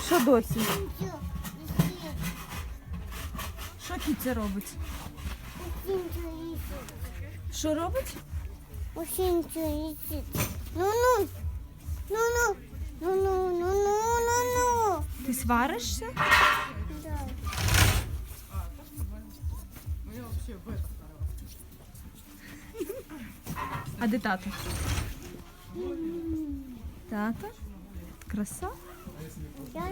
Що доці? Що кіця робить? Що робить? Ну-ну. Ну-ну. Ну-ну. Ну-ну. Ти сваришся? Да. А де тато? Тато? Краса? Я